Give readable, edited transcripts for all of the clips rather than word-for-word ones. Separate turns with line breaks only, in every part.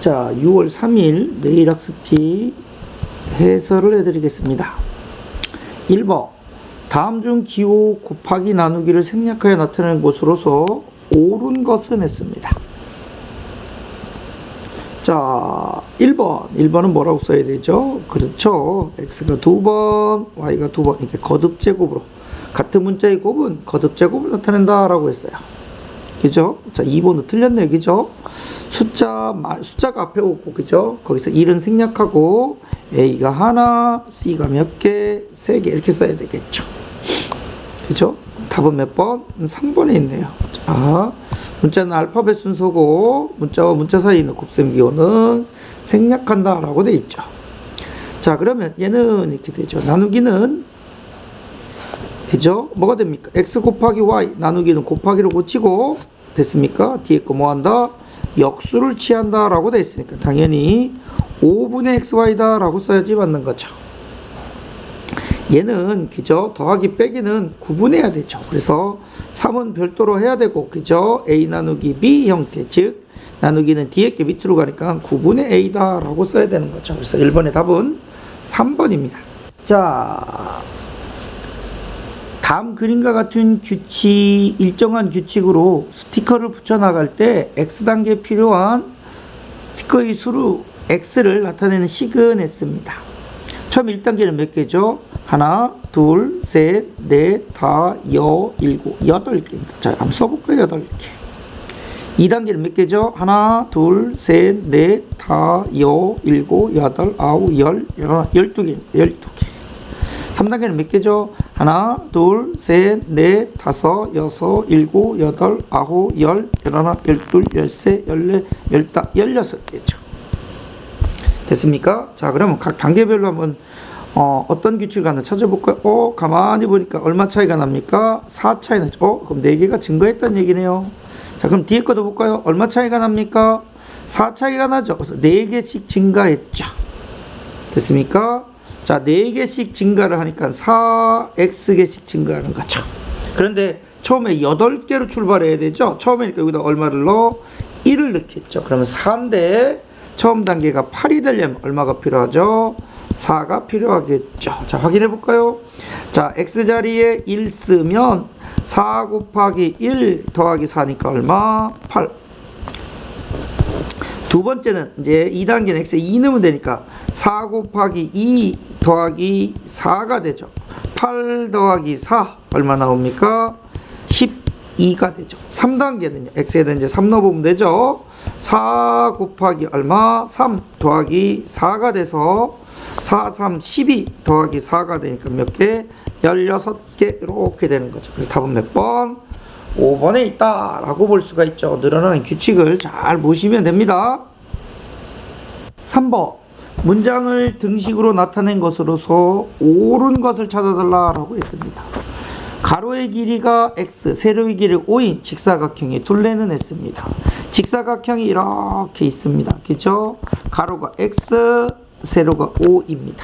자, 6월 3일 내일 학습지 해설을 해드리겠습니다. 1번 다음 중 기호 곱하기 나누기를 생략하여 나타내는 것으로서 옳은 것은 했습니다. 자, 1번은 뭐라고 써야 되죠? 그렇죠. x가 2번, y가 2번 이렇게 거듭제곱으로 같은 문자의 곱은 거듭제곱을 나타낸다 라고 했어요. 그죠? 자, 2번은 틀렸네요. 그죠? 숫자가 앞에 오고, 그죠? 거기서 1은 생략하고, A가 하나, C가 몇 개, 3개, 이렇게 써야 되겠죠. 그죠? 답은 몇 번? 3번에 있네요. 자, 문자는 알파벳 순서고, 문자와 문자 사이에 있는 곱셈 기호는 생략한다 라고 돼 있죠. 자, 그러면 얘는 이렇게 되죠. 나누기는, 그죠? 뭐가 됩니까? x 곱하기 y, 나누기는 곱하기를 고치고, 됐습니까? 뒤에 거 뭐 한다? 역수를 취한다 라고 되어 있으니까 당연히 5분의 xy다 라고 써야지 맞는 거죠. 얘는 그죠? 더하기 빼기는 구분해야 되죠. 그래서 3은 별도로 해야 되고, 그죠? a 나누기 b 형태, 즉 나누기는 뒤에 게 밑으로 가니까 9분의 a다 라고 써야 되는 거죠. 그래서 1번의 답은 3번입니다. 자, 다음 그림과 같은 일정한 규칙으로 스티커를 붙여나갈 때 X단계에 필요한 스티커의 수로 X를 나타내는 식은 했습니다. 처음 1단계는 몇 개죠? 하나, 둘, 셋, 넷, 다, 일곱, 8개입니다. 자, 한번 써볼까요? 8개. 2단계는 몇 개죠? 하나, 둘, 셋, 넷, 다, 일곱, 여덟, 아홉, 12개. 12개. 3단계는 몇 개죠? 하나, 둘, 셋, 넷, 다섯, 여섯, 일곱, 여덟, 아홉, 10, 11, 12, 13, 14, 15, 16개죠. 됐습니까? 자, 그러면 각 단계별로 한번 어떤 규칙을 하나 찾아볼까요? 가만히 보니까 얼마 차이가 납니까? 4 차이 나죠. 그럼 4개가 증가했다는 얘기네요. 자, 그럼 뒤에 것도 볼까요? 얼마 차이가 납니까? 4 차이가 나죠. 그래서 4개씩 증가했죠. 됐습니까? 자, 4개씩 증가를 하니까 4x개씩 증가하는 거죠. 그런데 처음에 8개로 출발해야 되죠. 처음에니까 여기다 얼마를 넣어? 1을 넣겠죠. 그러면 4인데 처음 단계가 8이 되려면 얼마가 필요하죠? 4가 필요하겠죠. 자, 확인해 볼까요? 자, x자리에 1 쓰면 4 곱하기 1 더하기 4니까 얼마? 8. 두 번째는 이제 2단계는 x에 2 넣으면 되니까 4 곱하기 2 더하기 4가 되죠. 8 더하기 4 얼마 나옵니까? 12가 되죠. 3단계는요. x에다 이제 3 넣어보면 되죠. 4 곱하기 얼마? 3 더하기 4가 돼서 4, 3, 12 더하기 4가 되니까 몇 개? 16개 이렇게 되는 거죠. 그래서 답은 몇 번? 5번에 있다 라고 볼 수가 있죠. 늘어나는 규칙을 잘 보시면 됩니다. 3번 문장을 등식으로 나타낸 것으로서 옳은 것을 찾아달라 라고 했습니다. 가로의 길이가 x, 세로의 길이 5인 직사각형의 둘레는 했습니다. 직사각형이 이렇게 있습니다. 그죠? 가로가 x, 세로가 5입니다.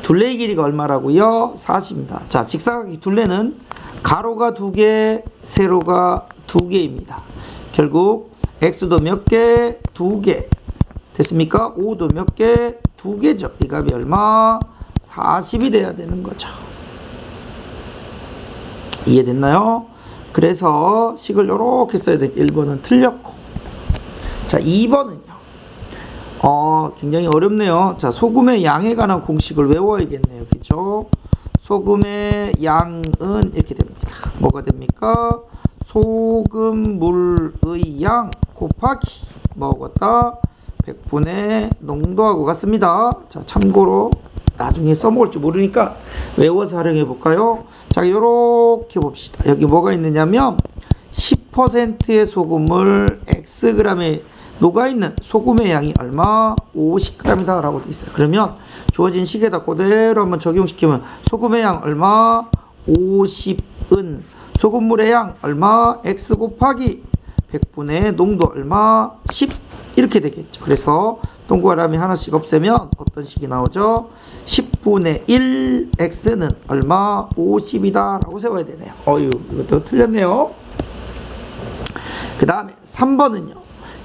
둘레의 길이가 얼마라고요? 40입니다. 자, 직사각형 둘레는 가로가 2개, 세로가 2개입니다. 결국 x도 몇 개? 2개. 됐습니까? 5도 몇 개? 2개죠. 이 값이 얼마? 40이 돼야 되는 거죠. 이해됐나요? 그래서 식을 이렇게 써야 돼. 1번은 틀렸고. 자, 2번은요. 굉장히 어렵네요. 자, 소금의 양에 관한 공식을 외워야겠네요. 그죠? 소금의 양은 이렇게 됩니다. 뭐가 됩니까? 소금물의 양 곱하기 뭐겠다? 100분의 농도하고 같습니다. 자, 참고로 나중에 써먹을지 모르니까 외워서 활용해 볼까요? 자, 요렇게 봅시다. 여기 뭐가 있느냐면 10%의 소금을 Xg에 녹아있는 소금의 양이 얼마? 50g이다 라고 되어 있어요. 그러면 주어진 식에다 그대로 한번 적용시키면 소금의 양 얼마? 50은 소금물의 양 얼마? X 곱하기 100분의 농도 얼마? 10 이렇게 되겠죠. 그래서 동그라미 하나씩 없애면 어떤 식이 나오죠? 10분의 1 X는 얼마? 50이다 라고 세워야 되네요. 이것도 틀렸네요. 그 다음에 3번은요.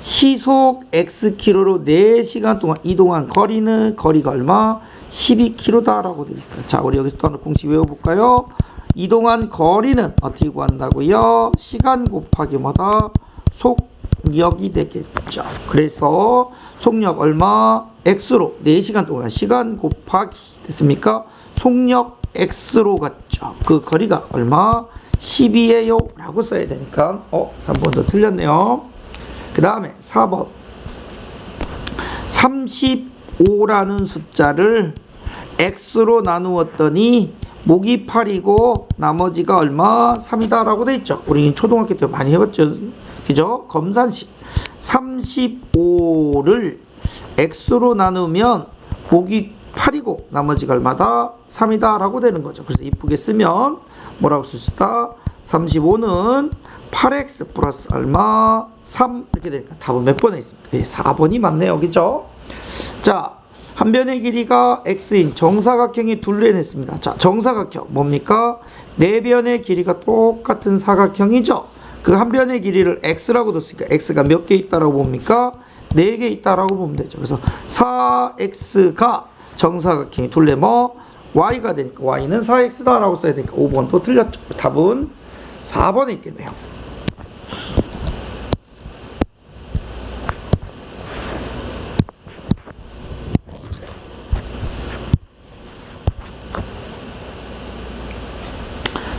시속 X키로로 4시간 동안 이동한 거리가 얼마? 12km다 라고 되어 있어요. 자, 우리 여기서 또 하나 공식 외워볼까요? 이동한 거리는 어떻게 구한다고요? 시간 곱하기 뭐다? 속력이 되겠죠. 그래서 속력 얼마? X로 4시간 동안 시간 곱하기 됐습니까? 속력 X로 갔죠. 그 거리가 얼마? 10이에요 라고 써야 되니까 3번도 틀렸네요. 그 다음에 4번 35라는 숫자를 X로 나누었더니 목이 8이고 나머지가 얼마? 3이다 라고 돼 있죠. 우리 초등학교 때 많이 해봤죠. 그죠? 검산식 35를 X로 나누면 목이 8이고 나머지가 얼마다? 3이다 라고 되는 거죠. 그래서 이쁘게 쓰면 뭐라고 쓸 수 있다? 35는 8x 플러스 얼마? 3 이렇게 되니까 답은 몇 번에 있습니까? 4번이 맞네요. 그죠? 자, 한 변의 길이가 x인 정사각형이 둘레 냈습니다. 자, 정사각형 뭡니까? 네 변의 길이가 똑같은 사각형이죠. 그 한 변의 길이를 x라고 뒀으니까 x가 몇 개 있다라고 봅니까? 4개 있다라고 보면 되죠. 그래서 4x가 정사각형이 둘레 y가 되니까 y는 4x다 라고 써야 되니까 5번도 틀렸죠. 답은 4번에 있겠네요.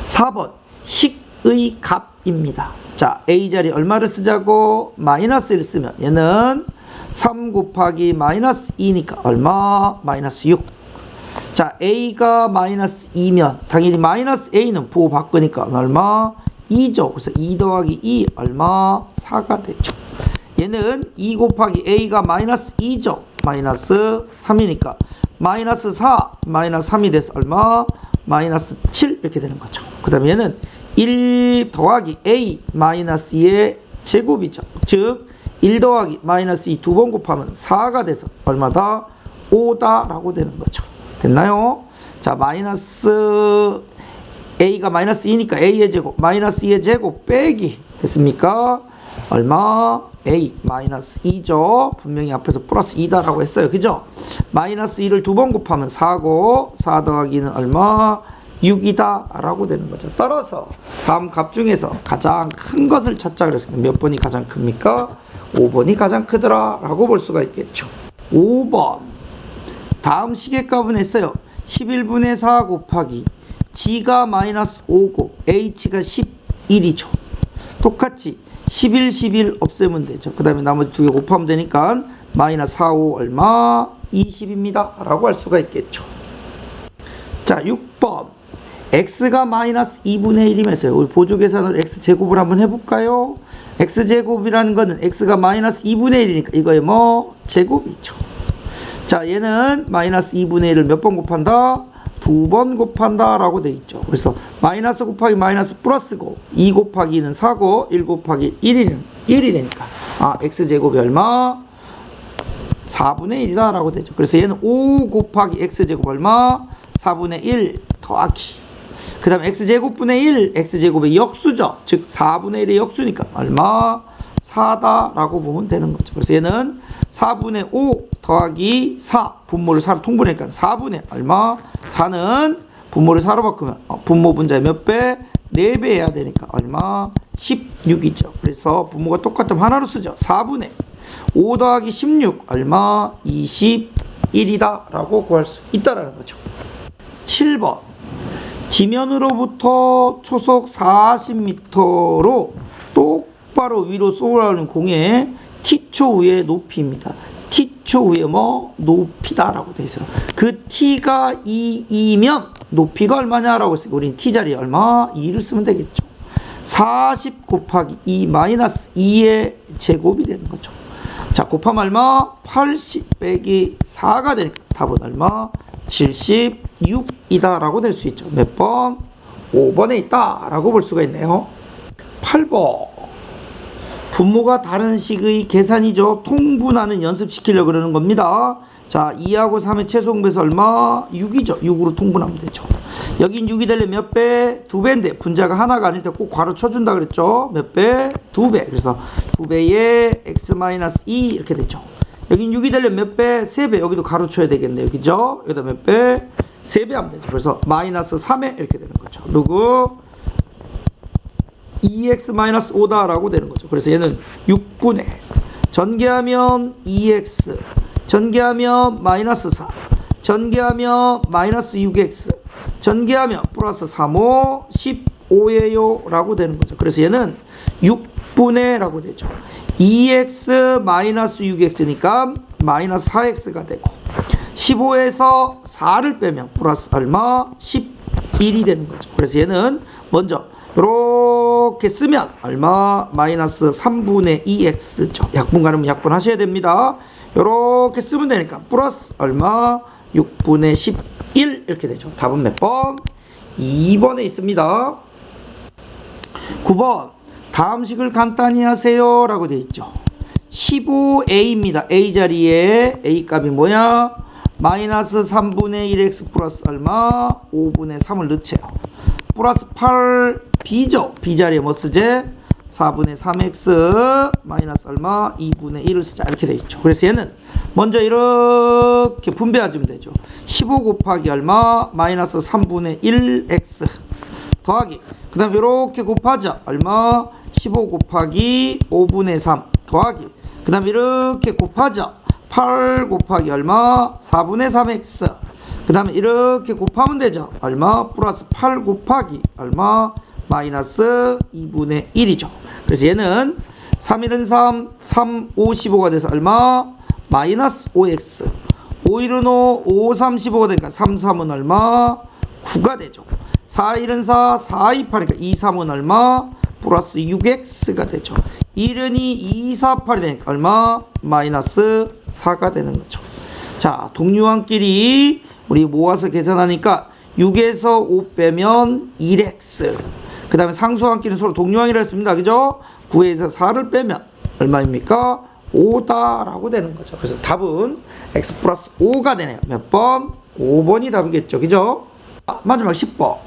(4번) 식의 값입니다. 자, a자리 얼마를 쓰자고? 마이너스를 쓰면 얘는 3 곱하기 마이너스 2니까 얼마? 마이너스 6. 자, a가 마이너스 2면 당연히 마이너스 a는 부호 바꾸니까 얼마? 2죠. 그래서 2 더하기 2 얼마? 4가 되죠. 얘는 2 곱하기 a가 마이너스 2죠. 마이너스 3이니까 마이너스 4 마이너스 3이 돼서 얼마? 마이너스 7 이렇게 되는 거죠. 그 다음에 얘는 1 더하기 a 마이너스 2의 제곱이죠. 즉 1 더하기 마이너스 2 두 번 곱하면 4가 돼서 얼마다? 5다 라고 되는 거죠. 됐나요? 자, 마이너스 a가 마이너스 2니까 a의 제곱 마이너스 2의 제곱 빼기 됐습니까? 얼마? a 마이너스 2죠. 분명히 앞에서 플러스 2다 라고 했어요. 그죠? 마이너스 2를 두 번 곱하면 4고 4 더하기는 얼마? 6이다 라고 되는 거죠. 따라서 다음 값 중에서 가장 큰 것을 찾자 그랬으니까 몇 번이 가장 큽니까? 5번이 가장 크더라 라고 볼 수가 있겠죠. 5번 다음 시계값은 했어요. 11분의 4 곱하기 g가 마이너스 5고 h가 11이죠. 똑같이 11, 11 없애면 되죠. 그 다음에 나머지 두 개 곱하면 되니까 마이너스 4, 5 얼마? 20입니다 라고 할 수가 있겠죠. 자, 6번 x가 마이너스 2분의 1이면서요. 우리 보조 계산으로 x제곱을 한번 해볼까요? x제곱이라는 거는 x가 마이너스 2분의 1이니까 이거에 제곱이죠. 자, 얘는 마이너스 2분의 1을 몇 번 곱한다? 2번 곱한다 라고 돼 있죠. 그래서 마이너스 곱하기 마이너스 플러스고 2 곱하기 2는 4고 1 곱하기 1이 되니까 x제곱이 얼마? 4분의 1이다 라고 되죠. 그래서 얘는 5 곱하기 x제곱 얼마? 4분의 1 더하기 그 다음에 x제곱분의 1 x제곱의 역수죠. 즉 4분의 1의 역수니까 얼마? 4다 라고 보면 되는 거죠. 그래서 얘는 4분의 5 더하기 4 분모를 4로 통분하니까 4분의 얼마? 4는 분모를 4로 바꾸면 분모 분자의 몇 배? 4배 해야 되니까 얼마? 16이죠. 그래서 분모가 똑같으면 하나로 쓰죠. 4분의 5 더하기 16 얼마? 21이다 라고 구할 수 있다라는 거죠. 7번 지면으로부터 초속 40m로 똑바로 위로 쏘아오는 공의 t초의 높이입니다. t초의 높이다 라고 되어 있어요. 그 t가 2이면 높이가 얼마냐라고 했으니까 우리는 t자리에 얼마? 2를 쓰면 되겠죠. 40 곱하기 2 마이너스 2의 제곱이 되는 거죠. 자, 곱하면 얼마? 80 빼기 4가 되니까 답은 얼마? 76이다 라고 될 수 있죠. 몇 번? 5번에 있다 라고 볼 수가 있네요. 8번 분모가 다른 식의 계산이죠. 통분하는 연습시키려고 그러는 겁니다. 자, 2하고 3의 최소 공배수 얼마? 6이죠. 6으로 통분하면 되죠. 여긴 6이 되려면 몇 배? 2배인데 분자가 하나가 아닐 때 꼭 괄호 쳐준다 그랬죠? 몇 배? 2배. 그래서 2배의 x-2 이렇게 되죠. 여긴 6이 되려면 몇 배? 3배. 여기도 가로 쳐야 되겠네요. 그죠? 여기다 몇 배? 3배 하면 되죠. 그래서 마이너스 3에 이렇게 되는 거죠. 누구? 2x-5다 라고 되는 거죠. 그래서 얘는 6분의 전개하면 2x, 전개하면 마이너스 4, 전개하면 마이너스 6x, 전개하면 플러스 3호 15예요 라고 되는 거죠. 그래서 얘는 6분의 라고 되죠. 2x 마이너스 6x니까 마이너스 4x가 되고 15에서 4를 빼면 플러스 얼마? 11이 되는 거죠. 그래서 얘는 먼저 이렇게 쓰면 얼마? 마이너스 3분의 2x죠. 약분 가르면 약분 하셔야 됩니다. 이렇게 쓰면 되니까 플러스 얼마? 6분의 11 이렇게 되죠. 답은 몇 번? 2번에 있습니다. 9번 다음 식을 간단히 하세요 라고 되어 있죠. 15a입니다. a 자리에 a 값이 뭐야? 마이너스 3분의 1x 플러스 얼마? 5분의 3을 넣으세요. 플러스 8b죠. b 자리에 뭐 쓰지? 4분의 3x 마이너스 얼마? 2분의 1을 쓰자. 이렇게 되어 있죠. 그래서 얘는 먼저 이렇게 분배해주면 되죠. 15 곱하기 얼마? 마이너스 3분의 1x 더하기 그 다음 이렇게 곱하자. 얼마? 15 곱하기 5분의 3 더하기 그 다음 이렇게 곱하자. 8 곱하기 얼마? 4분의 3x 그 다음에 이렇게 곱하면 되죠. 얼마? 플러스 8 곱하기 얼마? 마이너스 2분의 1이죠. 그래서 얘는 3, 1은 3, 3, 5, 15가 돼서 얼마? 마이너스 5x 5, 1은 5, 5, 3, 15가 되니까 3, 3은 얼마? 9가 되죠. 4, 1은 4, 4, 2, 8이니까 2, 3은 얼마? 플러스 6x가 되죠. 1은 2, 2, 4, 8이 되니까 얼마? 마이너스 4가 되는 거죠. 자, 동류항끼리 우리 모아서 계산하니까 6에서 5 빼면 1x 그 다음에 상수항끼리는 서로 동류항이라 했습니다. 그죠? 9에서 4를 빼면 얼마입니까? 5다 라고 되는 거죠. 그래서 답은 x 플러스 5가 되네요. 몇 번? 5번이 답이겠죠. 그죠? 마지막 10번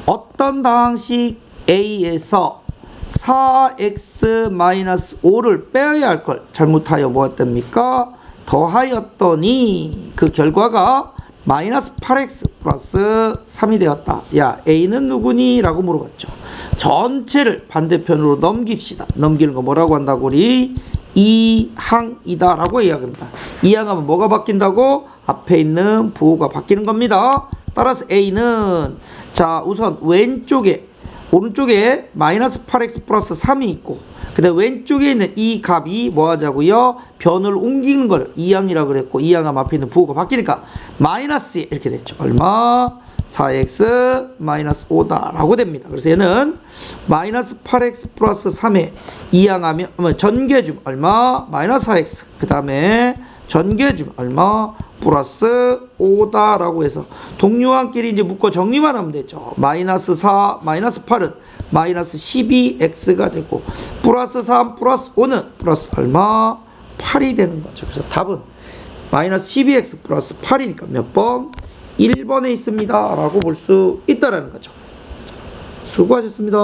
어떤 방식 A에서 4x-5를 빼야 할 걸 잘못하여 무엇됩니까? 더하였더니 그 결과가 마이너스 8x 플러스 3이 되었다. 야, A는 누구니? 라고 물어봤죠. 전체를 반대편으로 넘깁시다. 넘기는 거 뭐라고 한다고 우리? 이항이다 라고 이야기합니다. 이항하면 뭐가 바뀐다고? 앞에 있는 부호가 바뀌는 겁니다. 따라서 A는 자 우선 왼쪽에 오른쪽에 마이너스 8x 플러스 3이 있고 그 다음 왼쪽에 있는 이 값이 뭐 하자고요? 변을 옮기는 걸 이항이라고 그랬고 이항하면 앞에 있는 부호가 바뀌니까 마이너스 이렇게 됐죠. 얼마? 4x 마이너스 5다 라고 됩니다. 그래서 얘는 마이너스 8x 플러스 3에 이항하면 전개해주면 얼마? 마이너스 4x 그 다음에 전개해주면 얼마? 플러스 5다 라고 해서 동류항끼리 이제 묶어 정리만 하면 되죠. 마이너스 4 마이너스 8은 마이너스 12x가 되고 플러스 3 플러스 5는 플러스 얼마? 8이 되는 거죠. 그래서 답은 마이너스 12x 플러스 8이니까 몇 번? 1번에 있습니다 라고 볼 수 있다라는 거죠. 수고하셨습니다.